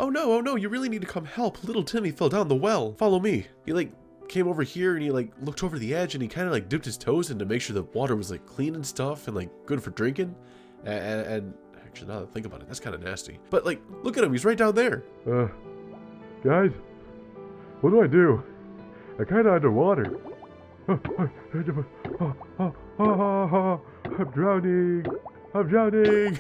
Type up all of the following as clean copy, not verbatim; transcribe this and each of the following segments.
oh no, you really need to come help. Little Timmy fell down the well. Follow me. He like came over here and he like looked over the edge and he kind of like dipped his toes in to make sure the water was like clean and stuff and like good for drinking. And actually, now that I think about it, that's kind of nasty. But like, look at him. He's right down there. Guys, what do I do? I'm kind of underwater. I'm drowning. I'm drowning.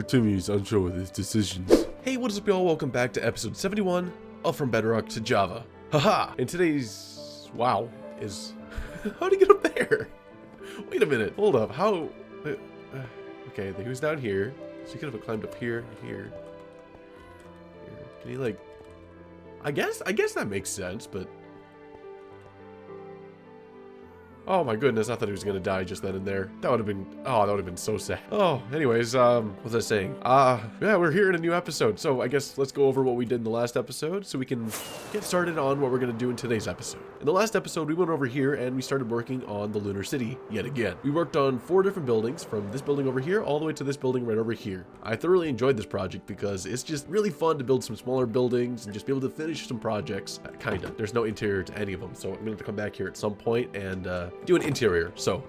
Timmy's unsure with his decisions. Hey, what is up, y'all? Welcome back to episode 71 of From Bedrock to Java. Haha! And today's wow is how to get up there. Wait a minute. Hold up. How? Okay, he was down here, so he could have climbed up here, here. Can he like? I guess that makes sense, but. Oh my goodness, I thought he was gonna die just then and there. That would have been, oh, that would have been so sad. Oh, anyways, what was I saying? Yeah, we're here in a new episode, so I guess let's go over what we did in the last episode so we can get started on what we're gonna do in today's episode. In the last episode, we went over here and we started working on the Lunar City yet again. We worked on 4 different buildings, from this building over here all the way to this building right over here. I thoroughly enjoyed this project because it's just really fun to build some smaller buildings and just be able to finish some projects, kinda. There's no interior to any of them, so I'm gonna have to come back here at some point and, do an interior, so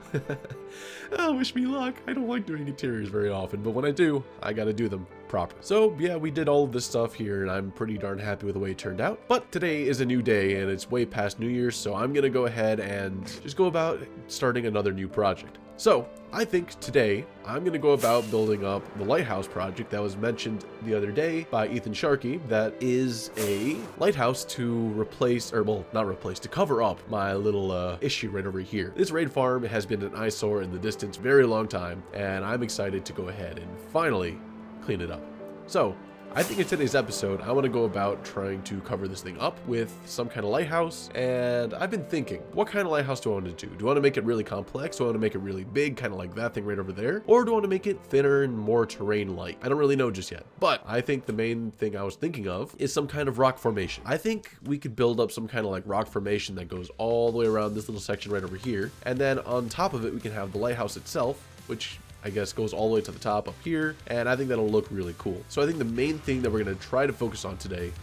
oh, wish me luck. I don't like doing interiors very often, but when I do, I gotta do them proper. So yeah, we did all of this stuff here and I'm pretty darn happy with the way it turned out. But today is a new day and it's way past New Year's, so I'm gonna go ahead and just go about starting another new project. So I think today I'm going to go about building up the lighthouse project that was mentioned the other day by Ethan Sharkey. That is a lighthouse to replace, or well, not replace, to cover up my little issue right over here. This raid farm has been an eyesore in the distance very long time, and I'm excited to go ahead and finally clean it up. So I think in today's episode, I want to go about trying to cover this thing up with some kind of lighthouse, and I've been thinking, what kind of lighthouse do I want to do? Do I want to make it really complex? Do I want to make it really big, kind of like that thing right over there? Or do I want to make it thinner and more terrain-like? I don't really know just yet, but I think the main thing I was thinking of is some kind of rock formation. I think we could build up some kind of like rock formation that goes all the way around this little section right over here, and then on top of it, we can have the lighthouse itself, which I guess goes all the way to the top up here, and I think that'll look really cool. So I think the main thing that we're going to try to focus on today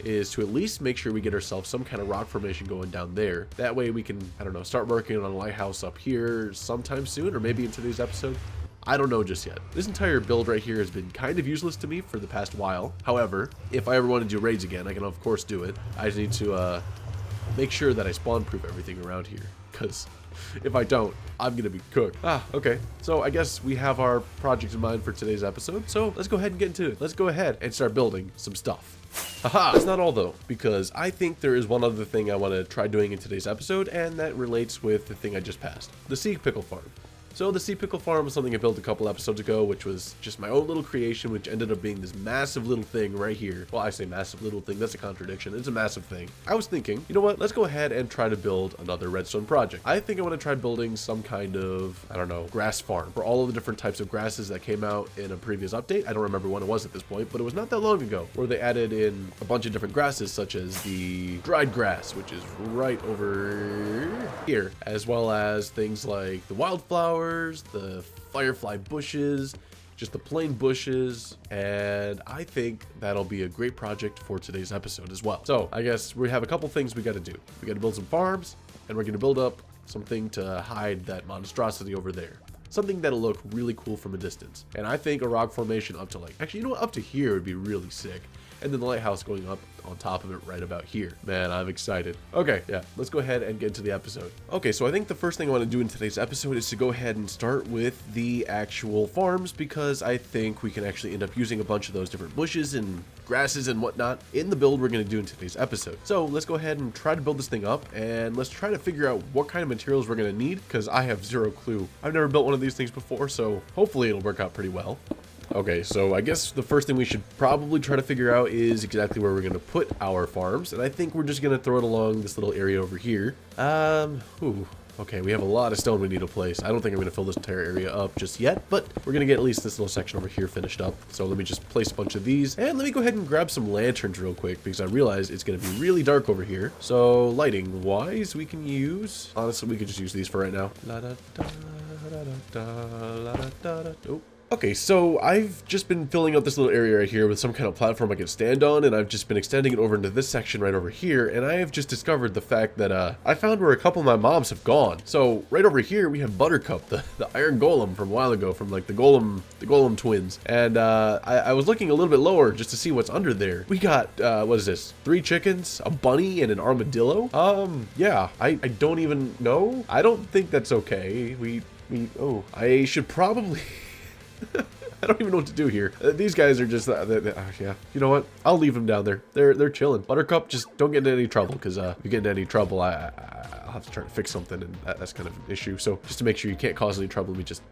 is to at least make sure we get ourselves some kind of rock formation going down there. That way we can, I don't know, start working on a lighthouse up here sometime soon, or maybe in today's episode. I don't know just yet. This entire build right here has been kind of useless to me for the past while. However, if I ever want to do raids again, I can of course do it. I just need to make sure that I spawn proof everything around here, because if I don't, I'm gonna be cooked. Okay. So I guess we have our project in mind for today's episode. So let's go ahead and get into it. Let's go ahead and start building some stuff. Haha. That's not all though, because I think there is one other thing I want to try doing in today's episode, and that relates with the thing I just passed, the sea pickle farm. So the sea pickle farm was something I built a couple episodes ago, which was just my own little creation, which ended up being this massive little thing right here. Well, I say massive little thing, that's a contradiction. It's a massive thing. I was thinking, you know what, let's go ahead and try to build another redstone project. I think I want to try building some kind of, I don't know, grass farm for all of the different types of grasses that came out in a previous update. I don't remember when it was at this point, but it was not that long ago, where they added in a bunch of different grasses, such as the dried grass, which is right over here, as well as things like the wildflowers, the firefly bushes, just the plain bushes, and I think that'll be a great project for today's episode as well. So I guess we have a couple things we got to do. We got to build some farms, and we're going to build up something to hide that monstrosity over there. Something that'll look really cool from a distance. And I think a rock formation up to like, actually, you know what, up to here would be really sick. And then the lighthouse going up on top of it right about here. Man, I'm excited. Okay, yeah, let's go ahead and get into the episode. Okay, so I think the first thing I want to do in today's episode is to go ahead and start with the actual farms, because I think we can actually end up using a bunch of those different bushes and grasses and whatnot in the build we're going to do in today's episode. So let's go ahead and try to build this thing up, and let's try to figure out what kind of materials we're going to need, because I have zero clue. I've never built one of these things before, so hopefully it'll work out pretty well. Okay, so I guess the first thing we should probably try to figure out is exactly where we're going to put our farms, and I think we're just going to throw it along this little area over here. Okay, we have a lot of stone we need to place. I don't think I'm going to fill this entire area up just yet, but we're going to get at least this little section over here finished up. So let me just place a bunch of these, and let me go ahead and grab some lanterns real quick, because I realize it's going to be really dark over here. So lighting wise, we can use, honestly, we could just use these for right now. Oh. Okay, so I've just been filling out this little area right here with some kind of platform I can stand on, and I've just been extending it over into this section right over here, and I have just discovered the fact that I found where a couple of my mobs have gone. So right over here we have Buttercup, the iron golem from a while ago, from like the golem twins, and I was looking a little bit lower just to see what's under there. We got what is this? 3 chickens, a bunny, and an armadillo. Yeah, I don't even know. I don't think that's okay. Oh, I should probably. I don't even know what to do here. These guys are just, yeah. You know what? I'll leave them down there. They're chilling. Buttercup, just don't get into any trouble, because if you get into any trouble, I'll have to try to fix something, and that's kind of an issue. So just to make sure you can't cause any trouble, let me just.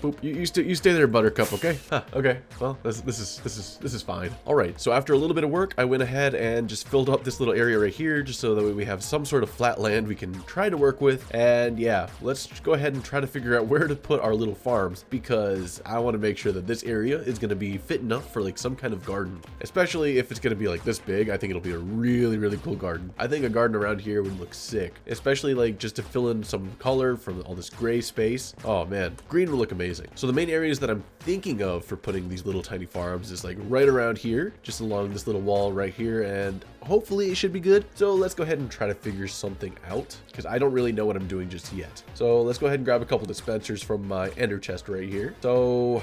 Boop. You stay there, Buttercup, okay? Huh, okay. Well, this is fine. All right. So after a little bit of work, I went ahead and just filled up this little area right here, just so that way we have some sort of flat land we can try to work with. And yeah, let's go ahead and try to figure out where to put our little farms, because I want to make sure that this area is going to be fit enough for like some kind of garden. Especially if it's going to be like this big, I think it'll be a really, really cool garden. I think a garden around here would look sick, especially like just to fill in some color from all this gray space. Oh man, green would look amazing. So the main areas that I'm thinking of for putting these little tiny farms is like right around here, just along this little wall right here, and hopefully it should be good. So let's go ahead and try to figure something out, because I don't really know what I'm doing just yet. So let's go ahead and grab a couple dispensers from my ender chest right here. So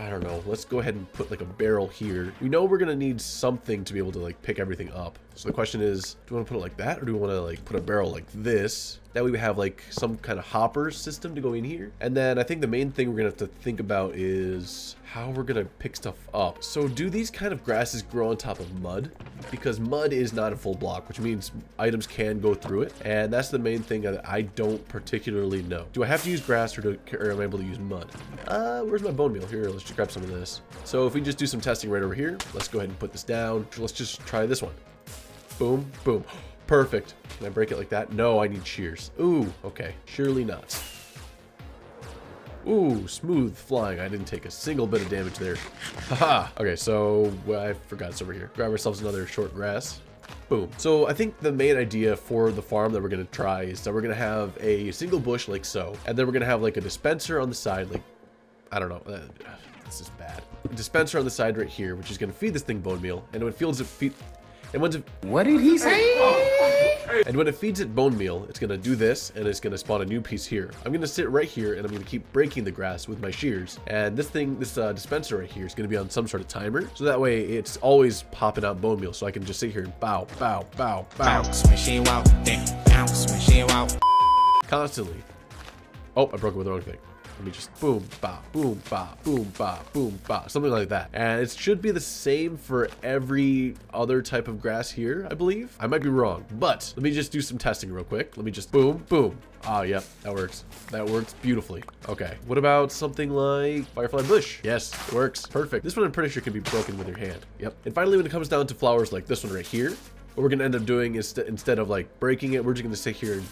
I don't know, let's go ahead and put like a barrel here. We know we're gonna need something to be able to like pick everything up. So the question is, do we want to put it like that, or do we want to like put a barrel like this? That way we have like some kind of hopper system to go in here. And then I think the main thing we're gonna have to think about is how we're gonna pick stuff up. So do these kind of grasses grow on top of mud? Because mud is not a full block, which means items can go through it. And that's the main thing that I don't particularly know. Do I have to use grass, or am I able to use mud? Where's my bone meal? Here, let's just grab some of this. So if we just do some testing right over here, let's go ahead and put this down. Let's just try this one. Boom, boom. Perfect. Can I break it like that? No, I need shears. Ooh, okay. Surely not. Ooh, smooth flying. I didn't take a single bit of damage there. Haha. Okay, so I forgot it's over here. Grab ourselves another short grass. Boom. So I think the main idea for the farm that we're going to try is that we're going to have a single bush like so. And then we're going to have like a dispenser on the side, like, I don't know. This is bad. A dispenser on the side right here, which is going to feed this thing bone meal. And when it feeds it, what did he say? And when it feeds it bone meal, it's gonna do this, and it's gonna spawn a new piece here. I'm gonna sit right here, and I'm gonna keep breaking the grass with my shears. And this dispenser right here is gonna be on some sort of timer, so that way it's always popping out bone meal. So I can just sit here and bow, bow, bow, bow. Bounce when she walk, damn. Bounce when she walk. Constantly. Oh, I broke it with the wrong thing. Let me just boom, ba, boom, ba, boom, ba, boom, ba, something like that. And it should be the same for every other type of grass here, I believe. I might be wrong, but let me just do some testing real quick. Let me just boom, boom. Ah, yep, that works. That works beautifully. Okay, what about something like firefly bush? Yes, it works. Perfect. This one I'm pretty sure can be broken with your hand. Yep. And finally, when it comes down to flowers like this one right here, what we're gonna end up doing is instead of like breaking it, we're just gonna sit here and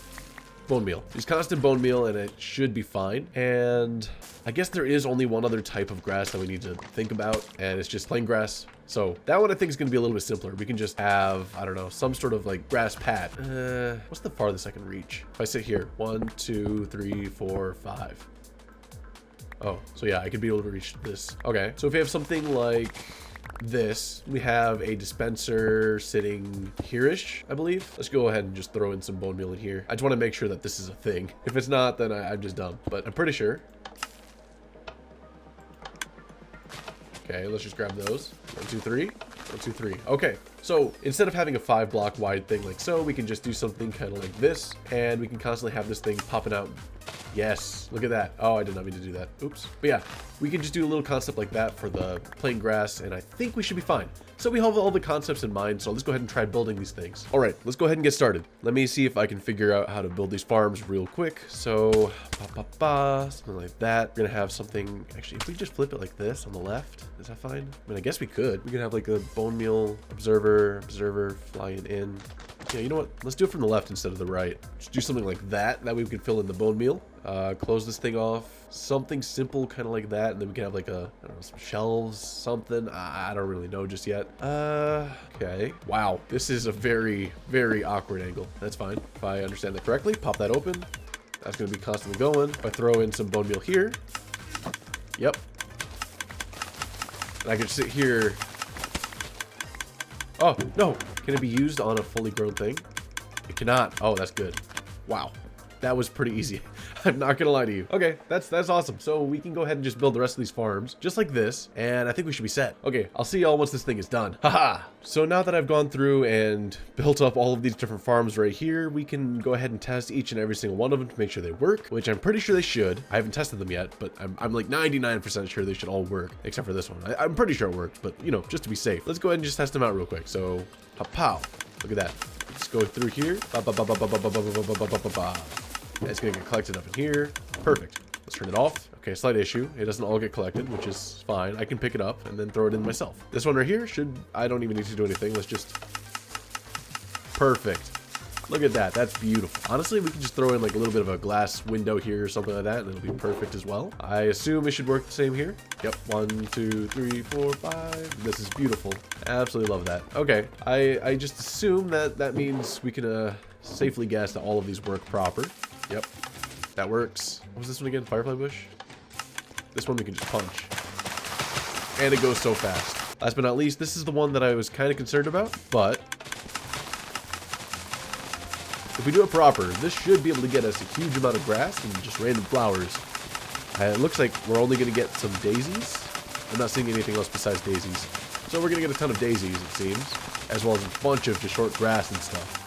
bone meal. Just constant bone meal, and it should be fine. And I guess there is only one other type of grass that we need to think about, and it's just plain grass. So that one I think is going to be a little bit simpler. We can just have, I don't know, some sort of like grass pad. What's the farthest I can reach? If I sit here, 1, 2, 3, 4, 5. Oh, so yeah, I could be able to reach this. Okay, so if we have something like this, we have a dispenser sitting here-ish, I believe. Let's go ahead and just throw in some bone meal in here. I just want to make sure that this is a thing. If it's not, then I'm just dumb, but I'm pretty sure. Okay, let's just grab those. 1, 2, 3. 1, 2, 3. Okay, so instead of having a 5-block wide thing like so, we can just do something kind of like this, and we can constantly have this thing popping out. Yes, look at that. Oh, I did not mean to do that. Oops. But yeah, we can just do a little concept like that for the plain grass, and I think we should be fine. So we have all the concepts in mind, so let's go ahead and try building these things. All right, let's go ahead and get started. Let me see if I can figure out how to build these farms real quick. So, something like that. We're gonna have something, actually, if we just flip it like this on the left, is that fine? I mean, I guess we could. We could have like a bone meal observer flying in. Yeah, you know what? Let's do it from the left instead of the right. Just do something like that. That way we can fill in the bone meal. Close this thing off. Something simple, kind of like that. And then we can have like a, I don't know, some shelves, something. I don't really know just yet. Okay. Wow. This is a very, very awkward angle. That's fine. If I understand that correctly, pop that open. That's going to be constantly going. If I throw in some bone meal here. Yep. And I can sit here. Oh, no. Can it be used on a fully grown thing? It cannot. Oh, that's good. Wow. That was pretty easy. I'm not gonna lie to you. Okay, that's awesome. So we can go ahead and just build the rest of these farms just like this, and I think we should be set. Okay, I'll see y'all once this thing is done. Haha. So now that I've gone through and built up all of these different farms right here, we can go ahead and test each and every single one of them to make sure they work, which I'm pretty sure they should. I haven't tested them yet, but I'm like 99% sure they should all work, except for this one. I'm pretty sure it worked, but you know, just to be safe. Let's go ahead and just test them out real quick. So, pow. Look at that. Let's go through here. It's gonna get collected up in here. Perfect. Let's turn it off. Okay, slight issue. It doesn't all get collected, which is fine. I can pick it up and then throw it in myself. This one right here I don't even need to do anything. Let's just, perfect. Look at that. That's beautiful. Honestly, we can just throw in like a little bit of a glass window here or something like that, and it'll be perfect as well. I assume it should work the same here. Yep. 1, 2, 3, 4, 5. This is beautiful. Absolutely love that. Okay. I just assume that means we can safely guess that all of these work proper. Yep, that works. What was this one again? Firefly bush? This one we can just punch. And it goes so fast. Last but not least, this is the one that I was kind of concerned about, but if we do it proper, this should be able to get us a huge amount of grass and just random flowers. It looks like we're only going to get some daisies. I'm not seeing anything else besides daisies. So we're going to get a ton of daisies, it seems, as well as a bunch of just short grass and stuff.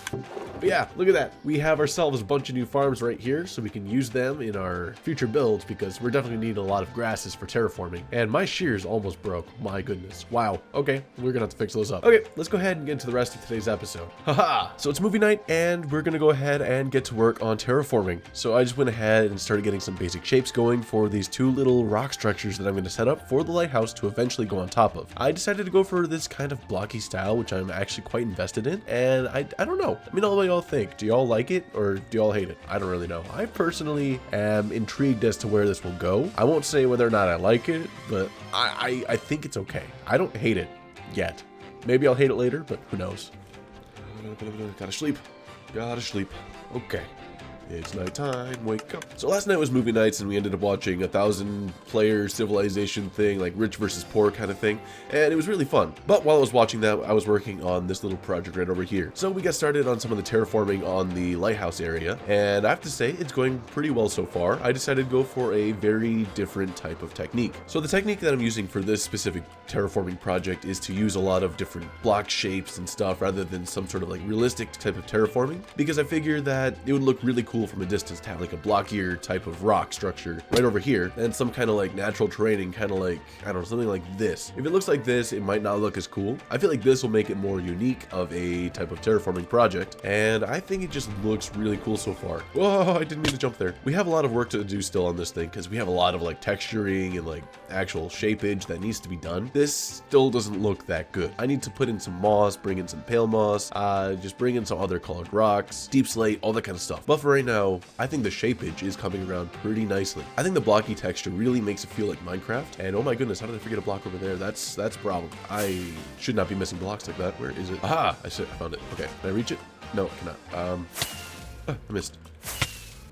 But yeah, look at that. We have ourselves a bunch of new farms right here, so we can use them in our future builds because we're definitely needing a lot of grasses for terraforming. And my shears almost broke. My goodness. Wow. Okay, we're gonna have to fix those up. Okay, let's go ahead and get into the rest of today's episode. Haha! So it's movie night, and we're gonna go ahead and get to work on terraforming. So I just went ahead and started getting some basic shapes going for these two little rock structures that I'm gonna set up for the lighthouse to eventually go on top of. I decided to go for this kind of blocky style, which I'm actually quite invested in, and I don't know. I mean, all the y'all think? Do y'all like it or do y'all hate it? I don't really know. I personally am intrigued as to where this will go. I won't say whether or not I like it, but I think it's okay. I don't hate it yet. Maybe I'll hate it later, but who knows? Gotta sleep. Gotta sleep. Okay. It's nighttime, wake up. So last night was movie nights and we ended up watching a 1,000-player civilization thing, like rich versus poor kind of thing, and it was really fun. But while I was watching that, I was working on this little project right over here. So we got started on some of the terraforming on the lighthouse area, and I have to say, it's going pretty well so far. I decided to go for a very different type of technique. So the technique that I'm using for this specific terraforming project is to use a lot of different block shapes and stuff rather than some sort of like realistic type of terraforming, because I figured that it would look really cool from a distance to have like a blockier type of rock structure right over here and some kind of like natural terrain, kind of like, I don't know, something like this. If it looks like this, it might not look as cool. I feel like this will make it more unique of a type of terraforming project, and I think it just looks really cool so far. Whoa, I didn't mean to jump there. We have a lot of work to do still on this thing because we have a lot of like texturing and like actual shapeage that needs to be done. This still doesn't look that good. I need to put in some moss, bring in some pale moss, just bring in some other colored rocks, deep slate, all that kind of stuff. But for right now, I think the shapeage is coming around pretty nicely. I think the blocky texture really makes it feel like Minecraft. And oh my goodness, how did I forget a block over there? That's a problem. I should not be missing blocks like that. Where is it? Aha! I found it. Okay, can I reach it? No, I cannot. I missed.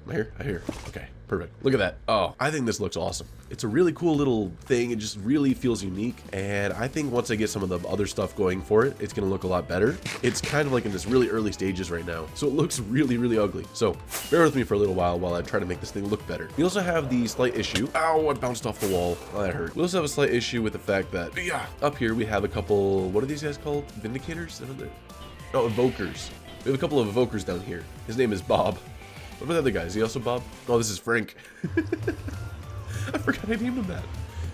Am I here? I hear. Okay, perfect. Look at that. Oh, I think this looks awesome. It's a really cool little thing. It just really feels unique. And I think once I get some of the other stuff going for it, it's going to look a lot better. It's kind of like in this really early stages right now. So it looks really, really ugly. So bear with me for a little while I try to make this thing look better. We also have the slight issue. Ow, I bounced off the wall. Oh, that hurt. We also have a slight issue with the fact that, up here we have a couple, what are these guys called? Vindicators? No, evokers. We have a couple of evokers down here. His name is Bob. What about the other guy? Is he also Bob? Oh, this is Frank. I forgot I named him that.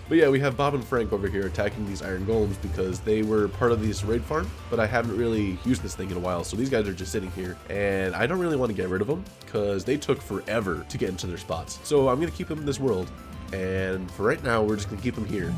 But yeah, we have Bob and Frank over here attacking these iron golems because they were part of this raid farm, but I haven't really used this thing in a while, so these guys are just sitting here, and I don't really want to get rid of them because they took forever to get into their spots. So I'm going to keep them in this world, and for right now, we're just going to keep them here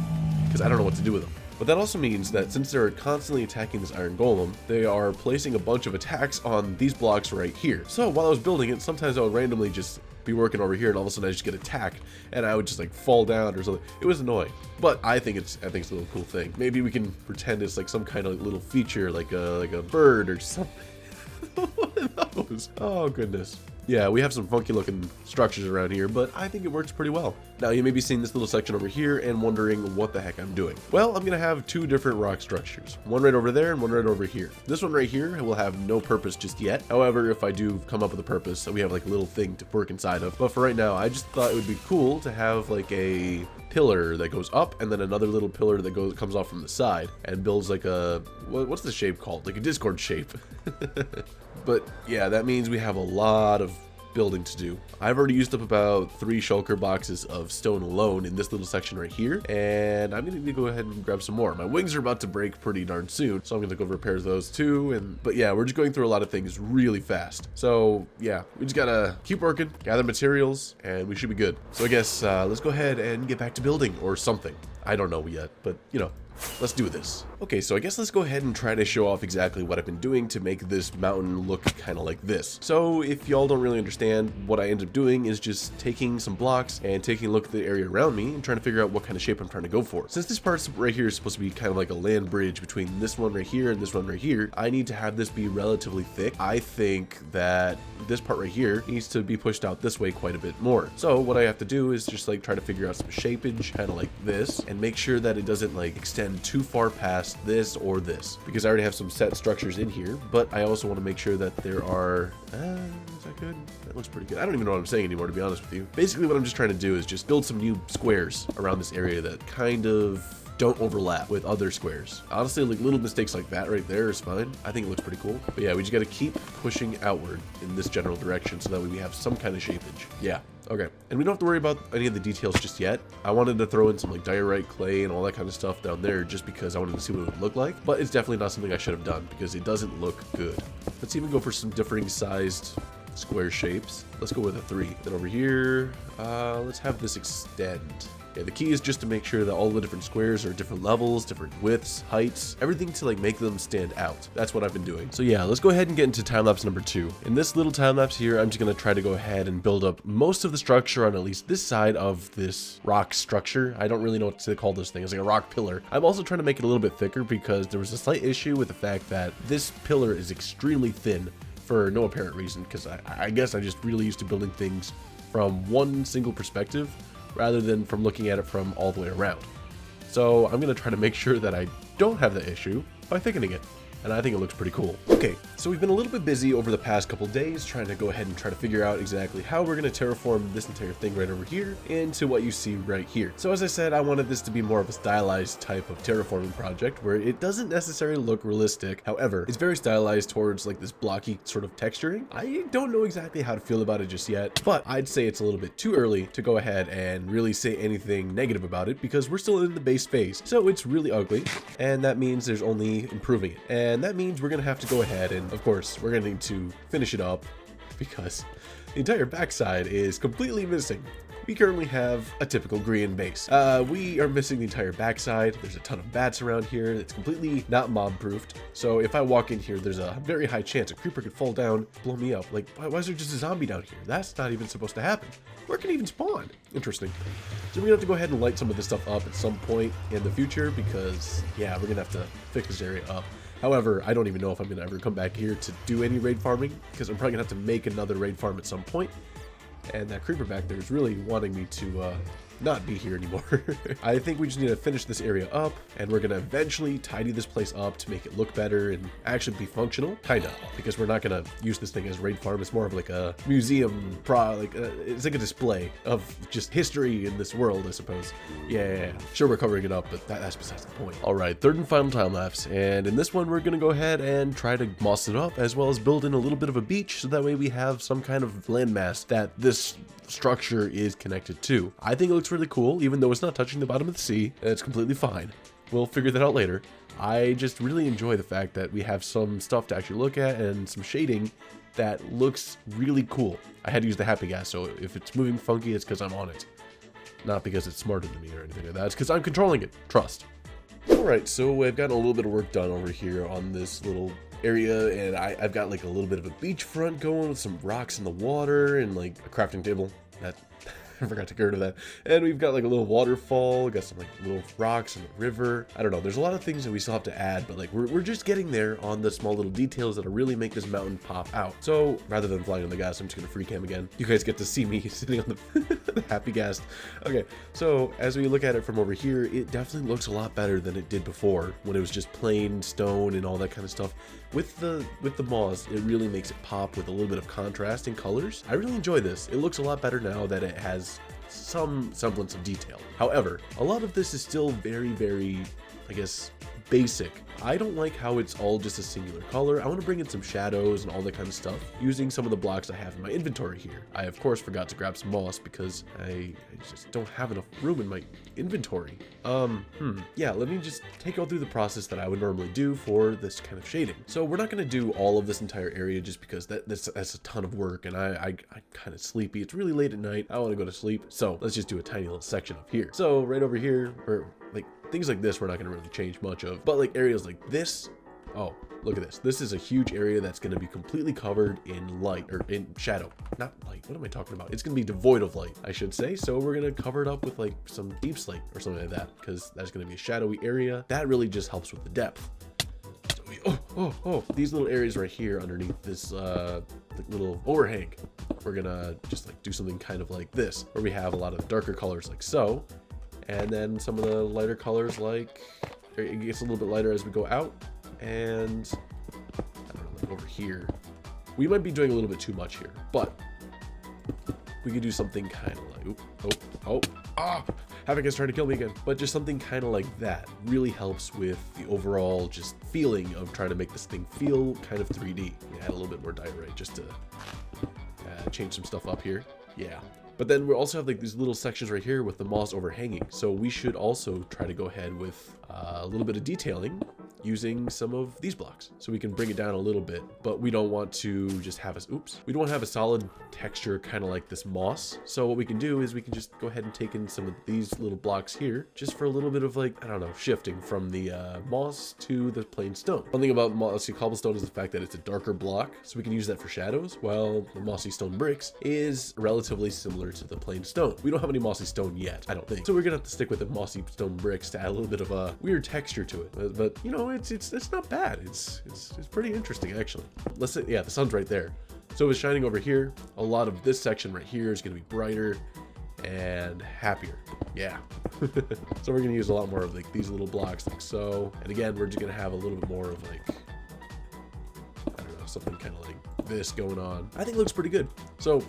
because I don't know what to do with them. But that also means that since they're constantly attacking this iron golem, they are placing a bunch of attacks on these blocks right here. So while I was building it, sometimes I would randomly just be working over here and all of a sudden I just get attacked and I would just like fall down or something. It was annoying, but I think it's a little cool thing. Maybe we can pretend it's like some kind of little feature, like a bird or something. What are those? Oh goodness. Yeah, we have some funky looking structures around here, but I think it works pretty well. Now you may be seeing this little section over here and wondering what the heck I'm doing. Well, I'm gonna have two different rock structures, one right over there and one right over here. This one right here will have no purpose just yet. However, if I do come up with a purpose, we have like a little thing to work inside of. But for right now, I just thought it would be cool to have like a pillar that goes up and then another little pillar that comes off from the side and builds like a, what's the shape called? Like a Discord shape. But yeah, that means we have a lot of building to do. I've already used up about 3 shulker boxes of stone alone in this little section right here, and I'm gonna need to go ahead and grab some more. My wings are about to break pretty darn soon, so I'm gonna go repair those too. But yeah, we're just going through a lot of things really fast. So yeah, we just gotta keep working, gather materials, and we should be good. So I guess let's go ahead and get back to building or something. I don't know yet, but you know, let's do this. Okay, so I guess let's go ahead and try to show off exactly what I've been doing to make this mountain look kind of like this. So if y'all don't really understand, what I end up doing is just taking some blocks and taking a look at the area around me and trying to figure out what kind of shape I'm trying to go for. Since this part right here is supposed to be kind of like a land bridge between this one right here and this one right here, I need to have this be relatively thick. I think that this part right here needs to be pushed out this way quite a bit more. So what I have to do is just like try to figure out some shapage, kind of like this, and make sure that it doesn't like extend too far past this or this, because I already have some set structures in here, but I also want to make sure that there are, is that good? That looks pretty good. I don't even know what I'm saying anymore, to be honest with you. Basically what I'm just trying to do is just build some new squares around this area that kind of don't overlap with other squares. Honestly, like little mistakes like that right there is fine. I think it looks pretty cool. But yeah, we just got to keep pushing outward in this general direction so that way we have some kind of shapage. Yeah. Okay, and we don't have to worry about any of the details just yet. I wanted to throw in some like diorite clay and all that kind of stuff down there just because I wanted to see what it would look like, but it's definitely not something I should have done because it doesn't look good. Let's even go for some differing sized square shapes. Let's go with a 3. Then over here, let's have this extend. Yeah, the key is just to make sure that all the different squares are different levels, different widths, heights, everything to like make them stand out. That's what I've been doing. So yeah, let's go ahead and get into time lapse number 2. In this little time lapse here, I'm just gonna try to go ahead and build up most of the structure on at least this side of this rock structure. I don't really know what to call this thing. It's like a rock pillar. I'm also trying to make it a little bit thicker because there was a slight issue with the fact that this pillar is extremely thin for no apparent reason, because I guess I just really used to building things from one single perspective rather than from looking at it from all the way around. So I'm gonna try to make sure that I don't have that issue by thickening it. And I think it looks pretty cool. Okay, so we've been a little bit busy over the past couple days trying to go ahead and try to figure out exactly how we're gonna terraform this entire thing right over here into what you see right here. So as I said, I wanted this to be more of a stylized type of terraforming project where it doesn't necessarily look realistic. However, it's very stylized towards like this blocky sort of texturing. I don't know exactly how to feel about it just yet, but I'd say it's a little bit too early to go ahead and really say anything negative about it because we're still in the base phase. So it's really ugly, and that means there's only improving it. And that means we're gonna have to go ahead and, of course, we're gonna need to finish it up because the entire backside is completely missing. We currently have a typical green base. We are missing the entire backside. There's a ton of bats around here. It's completely not mob-proofed. So if I walk in here, there's a very high chance a creeper could fall down, blow me up. Like, why is there just a zombie down here? That's not even supposed to happen. Where can it even spawn? Interesting. So we're gonna have to go ahead and light some of this stuff up at some point in the future because, yeah, we're gonna have to fix this area up. However, I don't even know if I'm gonna ever come back here to do any raid farming because I'm probably gonna have to make another raid farm at some point. And that creeper back there is really wanting me to not be here anymore. I think we just need to finish this area up, and we're gonna eventually tidy this place up to make it look better and actually be functional, kinda, because we're not gonna use this thing as raid farm. It's more of like a museum it's like a display of just history in this world, I suppose. Yeah, sure, we're covering it up, but that's besides the point. All right, third and final time lapse, and in this one we're gonna go ahead and try to moss it up as well as build in a little bit of a beach, so that way we have some kind of landmass that this structure is connected to. I think it looks really cool, even though it's not touching the bottom of the sea, and it's completely fine. We'll figure that out later. I just really enjoy the fact that we have some stuff to actually look at and some shading that looks really cool. I had to use the happy gas, so if it's moving funky, it's because I'm on it. Not because it's smarter than me or anything like that. It's because I'm controlling it. Trust. Alright, so I've gotten a little bit of work done over here on this little area, and I've got like a little bit of a beachfront going with some rocks in the water and like a crafting table. I forgot to get rid of that. And we've got like a little waterfall, got some like little rocks in the river. I don't know, there's a lot of things that we still have to add, but like we're just getting there on the small little details that'll really make this mountain pop out. So rather than flying on the gas, I'm just gonna free cam again. You guys get to see me sitting on the happy gas. Okay, so as we look at it from over here, it definitely looks a lot better than it did before when it was just plain stone and all that kind of stuff. With the moss, it really makes it pop with a little bit of contrast in colors. I really enjoy this. It looks a lot better now that it has some semblance of detail. However, a lot of this is still very, very, I guess, basic. I don't like how it's all just a singular color. I want to bring in some shadows and all that kind of stuff using some of the blocks I have in my inventory here. I of course forgot to grab some moss because I just don't have enough room in my inventory. Yeah, let me just take you through the process that I would normally do for this kind of shading. So we're not going to do all of this entire area just because that's a ton of work, and I'm kind of sleepy. It's really late at night. I want to go to sleep. So let's just do a tiny little section up here. So right over here, or like things like this, we're not going to really change much of, but like areas like this, oh, look at this. This is a huge area that's going to be completely covered in light, or in shadow. Not light. What am I talking about? It's going to be devoid of light, I should say. So we're going to cover it up with like some deep slate or something like that, because that's going to be a shadowy area. That really just helps with the depth. So these little areas right here underneath this little overhang, we're going to just like do something kind of like this, where we have a lot of darker colors like so. And then some of the lighter colors, like it gets a little bit lighter as we go out. And I don't know, like over here, we might be doing a little bit too much here, but we could do something kind of like, Havoc is trying to kill me again. But just something kind of like that really helps with the overall just feeling of trying to make this thing feel kind of 3D. We add a little bit more diorite just to change some stuff up here. Yeah. But then we also have like these little sections right here with the moss overhanging. So we should also try to go ahead with a little bit of detailing using some of these blocks. So we can bring it down a little bit, but we don't want to just have we don't want to have a solid texture kind of like this moss. So what we can do is we can just go ahead and take in some of these little blocks here, just for a little bit of like, I don't know, shifting from the moss to the plain stone. One thing about mossy cobblestone is the fact that it's a darker block, so we can use that for shadows, while the mossy stone bricks is relatively similar to the plain stone. We don't have any mossy stone yet, I don't think. So we're gonna have to stick with the mossy stone bricks to add a little bit of a weird texture to it. But you know, it's not bad. It's pretty interesting actually. Let's say, yeah, the sun's right there. So it's shining over here. A lot of this section right here is gonna be brighter and happier. Yeah. So we're gonna use a lot more of like these little blocks like so. And again, we're just gonna have a little bit more of like, I don't know, something kind of like this going on. I think it looks pretty good. So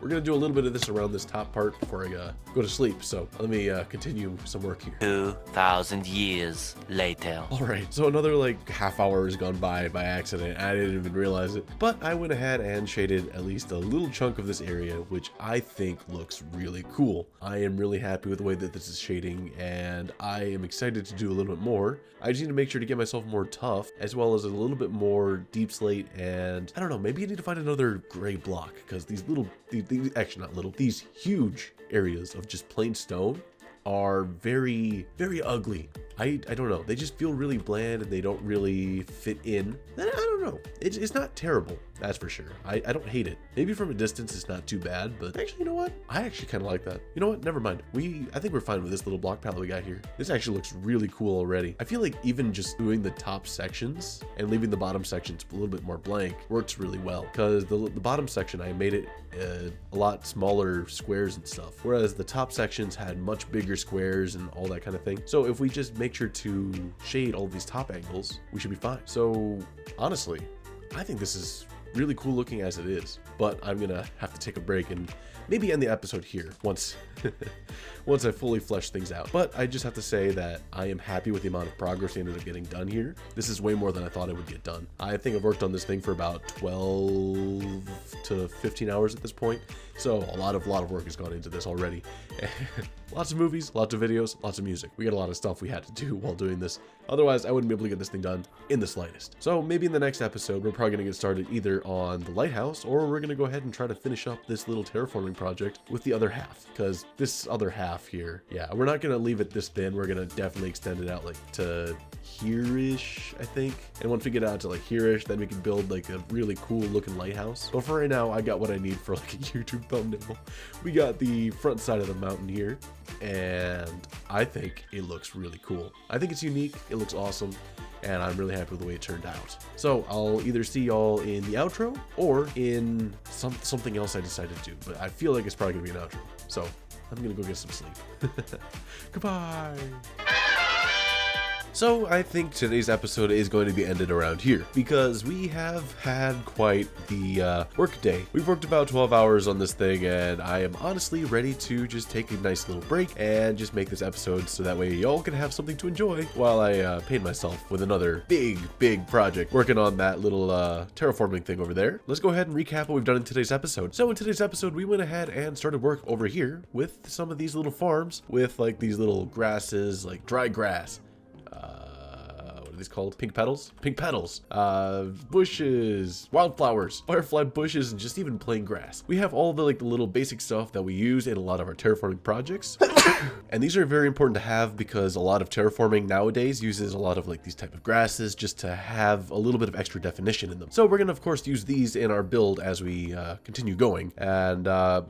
we're gonna do a little bit of this around this top part before I go to sleep. So let me continue some work here. 2,000 years later. All right, so another like half hour has gone by accident. I didn't even realize it, but I went ahead and shaded at least a little chunk of this area, which I think looks really cool. I am really happy with the way that this is shading, and I am excited to do a little bit more. I just need to make sure to get myself more tough, as well as a little bit more deep slate, and I don't know, maybe I need to find another gray block, because these actually not little, these huge areas of just plain stone are very, very ugly. I don't know, they just feel really bland and they don't really fit in. I don't know, it's not terrible, that's for sure. I don't hate it. Maybe from a distance it's not too bad, but actually, you know what, I actually kind of like that. You know what, never mind. I think we're fine with this little block palette we got here. This actually looks really cool already. I feel like even just doing the top sections and leaving the bottom sections a little bit more blank works really well, because the bottom section, I made it a lot smaller squares and stuff, whereas the top sections had much bigger squares and all that kind of thing. So if we just make sure to shade all of these top angles, we should be fine. So honestly, I think this is really cool looking as it is, but I'm gonna have to take a break and maybe end the episode here once once I fully flesh things out. But I just have to say that I am happy with the amount of progress I ended up getting done here. This is way more than I thought I would get done. I think I've worked on this thing for about 12 to 15 hours at this point, so a lot of work has gone into this already. Lots of movies, lots of videos, lots of music. We got a lot of stuff we had to do while doing this. Otherwise, I wouldn't be able to get this thing done in the slightest. So maybe in the next episode, we're probably gonna get started either on the lighthouse, or we're gonna go ahead and try to finish up up this little terraforming project with the other half, because this other half here, yeah, we're not gonna leave it this thin. We're gonna definitely extend it out like to here-ish, I think. And once we get out to like here-ish, then we can build like a really cool looking lighthouse. But for right now, I got what I need for like a YouTube thumbnail. We got the front side of the mountain here, and I think it looks really cool. I think it's unique, it looks awesome, and I'm really happy with the way it turned out. So I'll either see y'all in the outro or in something else I decided to do, but I feel like it's probably gonna be an outro. So I'm gonna go get some sleep. Goodbye. So I think today's episode is going to be ended around here because we have had quite the work day. We've worked about 12 hours on this thing, and I am honestly ready to just take a nice little break and just make this episode so that way y'all can have something to enjoy while I pain myself with another big project working on that little terraforming thing over there. Let's go ahead and recap what we've done in today's episode. So in today's episode, we went ahead and started work over here with some of these little farms with like these little grasses, like dry grass. These called pink petals, bushes, wildflowers, firefly bushes, and just even plain grass. We have all the like the little basic stuff that we use in a lot of our terraforming projects. And these are very important to have because a lot of terraforming nowadays uses a lot of like these type of grasses just to have a little bit of extra definition in them. So we're gonna of course use these in our build as we continue going. And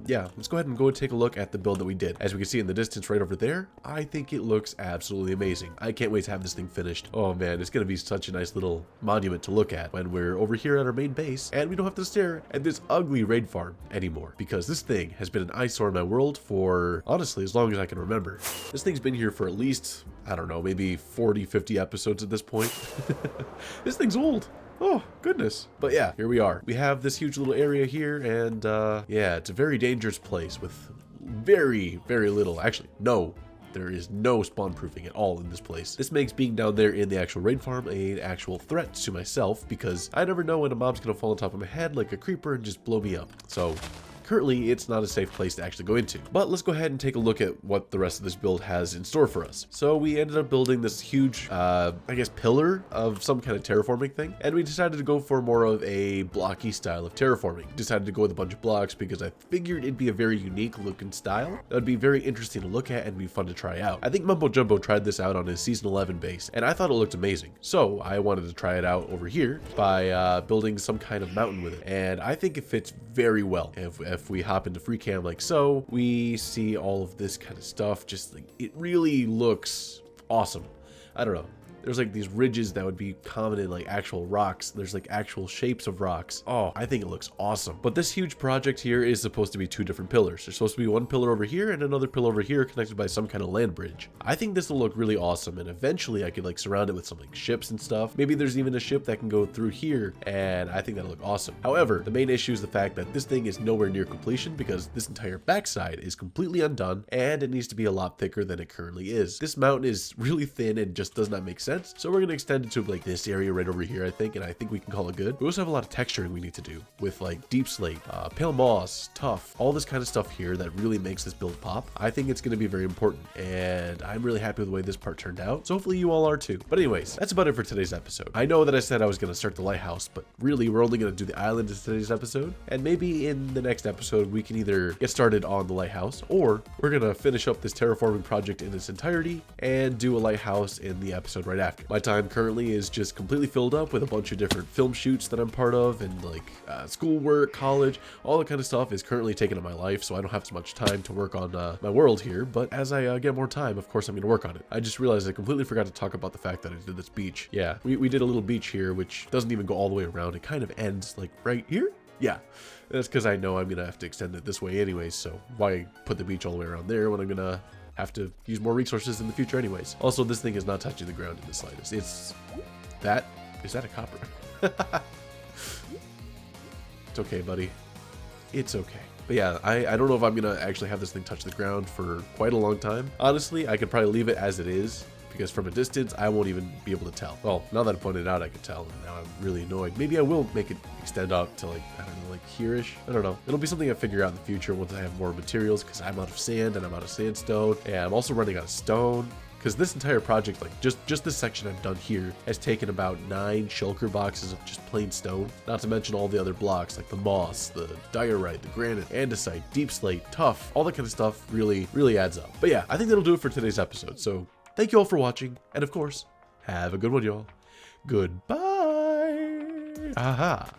yeah, let's go ahead and go take a look at the build that we did. As we can see in the distance right over there, I think it looks absolutely amazing. I can't wait to have this thing finished. Oh man, it's gonna be such a nice little monument to look at when we're over here at our main base and we don't have to stare at this ugly raid farm anymore, because this thing has been an eyesore in my world for honestly as long as I can remember. This thing's been here for at least, I don't know, maybe 40-50 episodes at this point. This thing's old. Oh, goodness. But yeah, here we are. We have this huge little area here, and yeah, it's a very dangerous place with very little, actually, no. There is no spawn proofing at all in this place. This makes being down there in the actual raid farm an actual threat to myself because I never know when a mob's gonna fall on top of my head like a creeper and just blow me up. So currently, it's not a safe place to actually go into. But let's go ahead and take a look at what the rest of this build has in store for us. So we ended up building this huge, I guess, pillar of some kind of terraforming thing. And we decided to go for more of a blocky style of terraforming. Decided to go with a bunch of blocks because I figured it'd be a very unique looking style. That would be very interesting to look at and be fun to try out. I think Mumbo Jumbo tried this out on his season 11 base, and I thought it looked amazing. So I wanted to try it out over here by building some kind of mountain with it. And I think it fits very well. If we hop into free cam like so, we see all of this kind of stuff. Just like, it really looks awesome. I don't know. There's like these ridges that would be common in like actual rocks. There's like actual shapes of rocks. Oh, I think it looks awesome. But this huge project here is supposed to be two different pillars. There's supposed to be one pillar over here and another pillar over here connected by some kind of land bridge. I think this will look really awesome, and eventually I could like surround it with some like ships and stuff. Maybe there's even a ship that can go through here, and I think that'll look awesome. However, the main issue is the fact that this thing is nowhere near completion because this entire backside is completely undone and it needs to be a lot thicker than it currently is. This mountain is really thin and just does not make sense. So we're going to extend it to like this area right over here, I think, and I think we can call it good. We also have a lot of texturing we need to do with like deep slate, pale moss, tough, all this kind of stuff here that really makes this build pop. I think it's going to be very important, and I'm really happy with the way this part turned out. So hopefully you all are too. But anyways, that's about it for today's episode. I know that I said I was going to start the lighthouse, but really we're only going to do the island in today's episode. And maybe in the next episode, we can either get started on the lighthouse, or we're going to finish up this terraforming project in its entirety and do a lighthouse in the episode right after. My time currently is just completely filled up with a bunch of different film shoots that I'm part of, and like schoolwork, college, all that kind of stuff is currently taken up my life, so I don't have so much time to work on my world here. But as I get more time, of course I'm going to work on it. I just realized I completely forgot to talk about the fact that I did this beach. Yeah, we did a little beach here, which doesn't even go all the way around. It kind of ends like right here. Yeah, that's because I know I'm going to have to extend it this way anyways, so why put the beach all the way around there when I'm going to have to use more resources in the future anyways. Also, this thing is not touching the ground in the slightest. Is that a copper? It's okay, buddy. It's okay. But yeah, I don't know if I'm gonna actually have this thing touch the ground for quite a long time. Honestly, I could probably leave it as it is, because from a distance, I won't even be able to tell. Well, now that I pointed it out, I could tell, and now I'm really annoyed. Maybe I will make it extend out to like, I don't know, like here-ish. I don't know. It'll be something I figure out in the future once I have more materials, because I'm out of sand and I'm out of sandstone, and I'm also running out of stone. because this entire project, like just this section I've done here, has taken about 9 shulker boxes of just plain stone, not to mention all the other blocks like the moss, the diorite, the granite, andesite, deep slate, tough, all that kind of stuff really adds up. But yeah, I think that'll do it for today's episode. So thank you all for watching, and of course, have a good one, y'all. Goodbye. Aha.